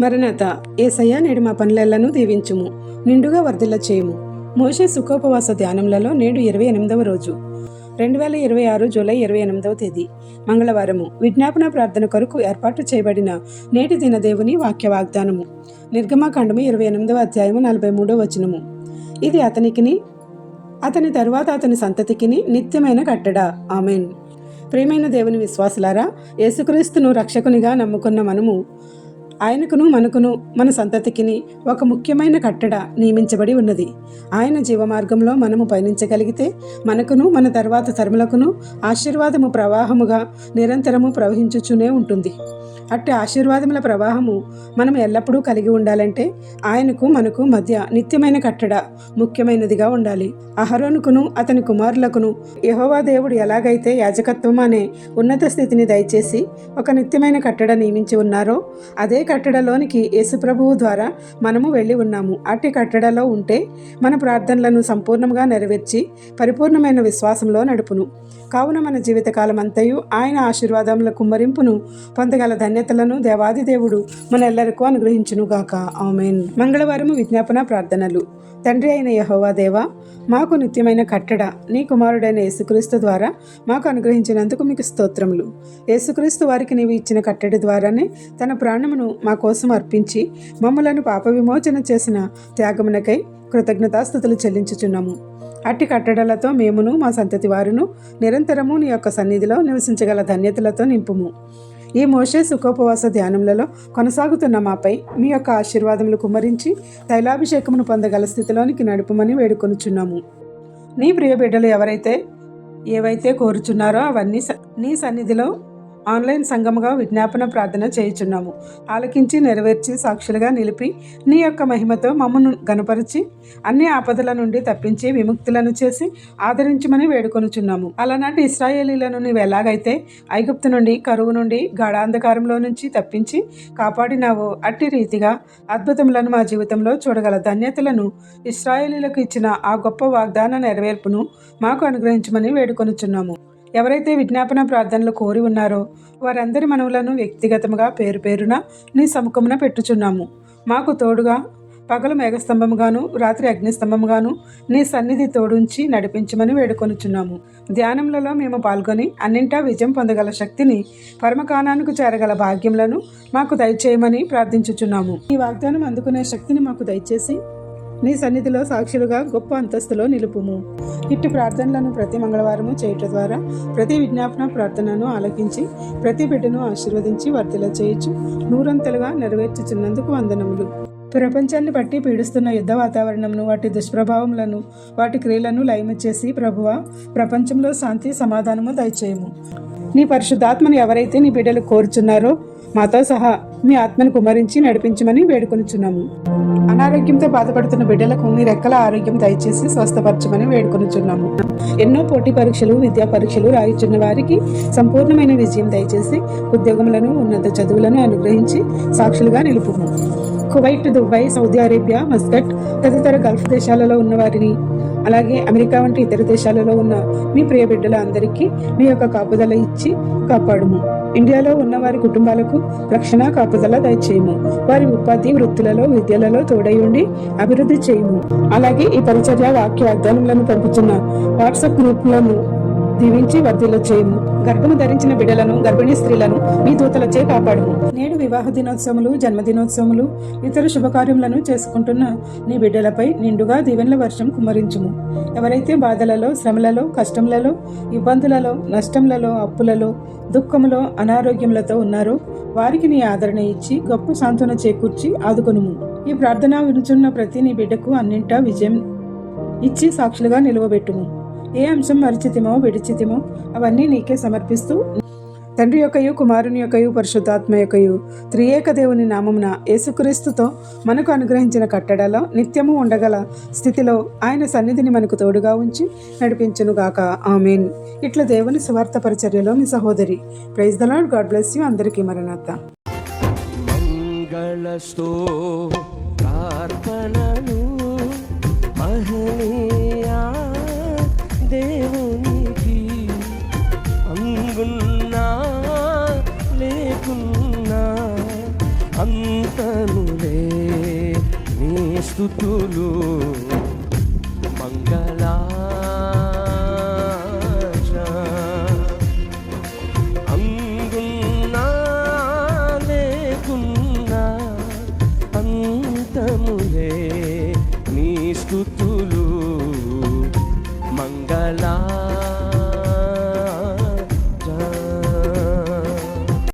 మరణత యేసయ్య నేడు మా పనులెల్లను దీవించుము, నిండుగా వర్ధిల్ల చేయుము. మోషే సుఖోపవాస ధ్యానములలో నేడు 28వ రోజు, 2026 జూలై 28వ తేదీ మంగళవారము. విజ్ఞాపన ప్రార్థన కొరకు ఏర్పాటు చేయబడిన నేటి దిన దేవుని వాక్య వాగ్దానము. నిర్గమాకాండము 28వ అధ్యాయము 43వ వచనము. ఇది అతనికిని అతని తరువాత అతని సంతతికిని నిత్యమైన కట్టడ. ఆమెన్. ప్రియమైన దేవుని విశ్వాసులారా, యేసుక్రీస్తును రక్షకునిగా నమ్ముకున్న మనము ఆయనకును మనకును మన సంతతికిని ఒక ముఖ్యమైన కట్టడ నియమించబడి ఉన్నది. ఆయన జీవమార్గంలో మనము పయనించగలిగితే మనకును మన తర్వాత తరములకును ఆశీర్వాదము ప్రవాహముగా నిరంతరము ప్రవహించుచునే ఉంటుంది. అట్టి ఆశీర్వాదముల ప్రవాహము మనం ఎల్లప్పుడూ కలిగి ఉండాలంటే ఆయనకు మనకు మధ్య నిత్యమైన కట్టడ ముఖ్యమైనదిగా ఉండాలి. అహరోనుకును అతని కుమారులకును యెహోవా దేవుడు ఎలాగైతే యాజకత్వం అనే ఉన్నత స్థితిని దయచేసి ఒక నిత్యమైన కట్టడ నియమించి ఉన్నారో అదే కట్టడలోనికి యేసుప్రభువు ద్వారా మనము వెళ్ళి ఉన్నాము. అట్టి కట్టడలో ఉంటే మన ప్రార్థనలను సంపూర్ణంగా నెరవేర్చి పరిపూర్ణమైన విశ్వాసంలో నడుపును. కావున మన జీవితకాలం అంతయు ఆయన ఆశీర్వాదముల కుమ్మరింపును పొందగల ధన్యతలను దేవాది దేవుడు మనెల్లరికూ అనుగ్రహించునుగాక. ఆమేన్. మంగళవారము విజ్ఞాపన ప్రార్థనలు. తండ్రి అయిన యెహోవా దేవా, మాకు నిత్యమైన కట్టడ నీ కుమారుడైన యేసుక్రీస్తు ద్వారా మాకు అనుగ్రహించినందుకు మీకు స్తోత్రములు. యేసుక్రీస్తు వారికి నీవు ఇచ్చిన కట్టడి ద్వారానే తన ప్రాణమును మా కోసం అర్పించి మమ్మలను పాప విమోచన చేసిన త్యాగమునకై కృతజ్ఞతాస్తుతులు చెల్లించుచున్నాము. అట్టి కట్టడలతో మేమును మా సంతతి వారును నిరంతరము నీ యొక్క సన్నిధిలో నివసించగల ధన్యతలతో నింపుము. ఈ మోషే సుఖోపవాస ధ్యానములలో కొనసాగుతున్న మాపై మీ యొక్క ఆశీర్వాదములు కుమ్మరించి తైలాభిషేకమును పొందగల స్థితిలోనికి నడుపుమని వేడుకొనుచున్నాము. నీ ప్రియ బిడ్డలు ఏవైతే కోరుచున్నారో అవన్నీ నీ సన్నిధిలో ఆన్లైన్ సంఘముగా విజ్ఞాపన ప్రార్థన చేయుచున్నాము. ఆలకించి నెరవేర్చి సాక్షులుగా నిలిపి నీ యొక్క మహిమతో మమ్మను గణపరిచి అన్ని ఆపదల నుండి తప్పించి విముక్తులను చేసి ఆదరించమని వేడుకొనుచున్నాము. అలనాటి ఇశ్రాయేలీలను నీవు ఎలాగైతే ఐగుప్తు నుండి, కరువు నుండి, గాఢాంధకారంలో నుంచి తప్పించి కాపాడినావో అట్టి రీతిగా అద్భుతములను మా జీవితంలో చూడగల ధన్యతలను ఇశ్రాయేలీలకు ఇచ్చిన ఆ గొప్ప వాగ్దాన నెరవేర్పును మాకు అనుగ్రహించమని వేడుకొనుచున్నాము. ఎవరైతే విజ్ఞాపన ప్రార్థనలు కోరి ఉన్నారో వారందరి మనవులను వ్యక్తిగతముగా పేరు పేరున నీ సముఖమున పెట్టుచున్నాము. మాకు తోడుగా పగలు మేఘస్తంభముగాను రాత్రి అగ్నిస్తంభముగాను నీ సన్నిధి తోడుంచి నడిపించమని వేడుకొనుచున్నాము. ధ్యానములలో మేము పాల్గొని అన్నింటా విజయం పొందగల శక్తిని, పరమకాణానికి చేరగల భాగ్యములను మాకు దయచేయమని ప్రార్థించుచున్నాము. ఈ వాగ్దానం అందుకునే శక్తిని మాకు దయచేసి నీ సన్నిధిలో సాక్షులుగా గొప్ప అంతస్తులో నిలుపుము. ఇట్టి ప్రార్థనలను ప్రతి మంగళవారము చేయటం ద్వారా ప్రతి విజ్ఞాపన ప్రార్థనను ఆలకించి ప్రతి బిడ్డను ఆశీర్వదించి వర్ధిల్ల చేయించు నూరంతలుగా నెరవేర్చుచున్నందుకు వందనములు. ప్రపంచాన్ని బట్టి పీడిస్తున్న యుద్ధ వాతావరణమును, వాటి దుష్ప్రభావములను, వాటి క్రియలను లయము చేసి ప్రభువా ప్రపంచంలో శాంతి సమాధానము దయచేయము. నీ పరిశుద్ధాత్మను ఎవరైతే నీ బిడ్డలు కోరుచున్నారో మాతో సహా మీ ఆత్మను కుమ్మరించి నడిపించమని వేడుకొనుచున్నాము. అనారోగ్యంతో బాధపడుతున్న బిడ్డలకు మీ రెక్కల ఆరోగ్యం దయచేసి స్వస్థపరచమని వేడుకొనుచున్నాము. ఎన్నో పోటీ పరీక్షలు, విద్యా పరీక్షలు రాయుచున్న వారికి సంపూర్ణమైన విజయం దయచేసి ఉద్యోగములను, ఉన్నత చదువులను అనుగ్రహించి సాక్షులుగా నిలుపుము. Kuwait, Dubai, Saudi Arabia, Muscat తదితర గల్ఫ్ దేశాలలో ఉన్న వారిని, అలాగే అమెరికా వంటి ఇతర దేశాలలో ఉన్న మీ ప్రియ బిడ్డల అందరికీ మీ యొక్క కాపుదల ఇచ్చి కాపాడుము. ఇండియాలో ఉన్న వారి కుటుంబాలకు రక్షణ, కాపుదల దయచేయము. వారి ఉపాధి, వృత్తులలో, విద్యలలో తోడై ఉండి అభివృద్ధి చేయము. అలాగే ఈ పరిచర్య వాక్య వాగ్దానములను పంపుతున్న వాట్సాప్ గ్రూపులను దీవించి వర్ధిల్ల చేయము. గర్భము ధరించిన బిడ్డలను, గర్భిణీ స్త్రీలను మీ దూతలచే కాపాడుము. నేడు వివాహ దినోత్సవములు, జన్మదినోత్సవములు, ఇతర శుభకార్యములను చేసుకుంటున్న నీ బిడ్డలపై నిండుగా దీవెనల వర్షం కుమ్మరించుము. ఎవరైతే బాధలలో, శ్రమలలో, కష్టములలో, ఇబ్బందులలో, నష్టములలో, అప్పులలో, దుఃఖములో, అనారోగ్యములతో ఉన్నారో వారికి నీ ఆదరణ ఇచ్చి గొప్ప సాంత్వన చేకూర్చి ఆదుకొనుము. ఈ ప్రార్థన వినుచున్న ప్రతి నీ బిడ్డకు అన్నింటా విజయం ఇచ్చి సాక్షులుగా నిలువబెట్టుము. ఏ అంశం మరిచితిమో విడిచితిమో అవన్నీ నీకే సమర్పిస్తూ తండ్రి యొక్కయు, కుమారుని యొక్కయు, పరిశుద్ధాత్మ యొక్కయు త్రియేక దేవుని నామమున యేసుక్రీస్తుతో మనకు అనుగ్రహించిన కట్టడలో నిత్యము ఉండగల స్థితిలో ఆయన సన్నిధిని మనకు తోడుగా ఉంచి నడిపించునుగాక. ఆమేన్. ఇట్లా దేవుని సువార్త పరిచర్యలో మీ సహోదరి. Praise the Lord. God bless you. అందరికీ మరణాత. దేవునికి అంగున్నా లేకున్నా అంత అంతములే నీ స్తుతులు మంగళాచ అందున్నా లేకున్నా అంతములే నీ స్తుతులు మంగళాచ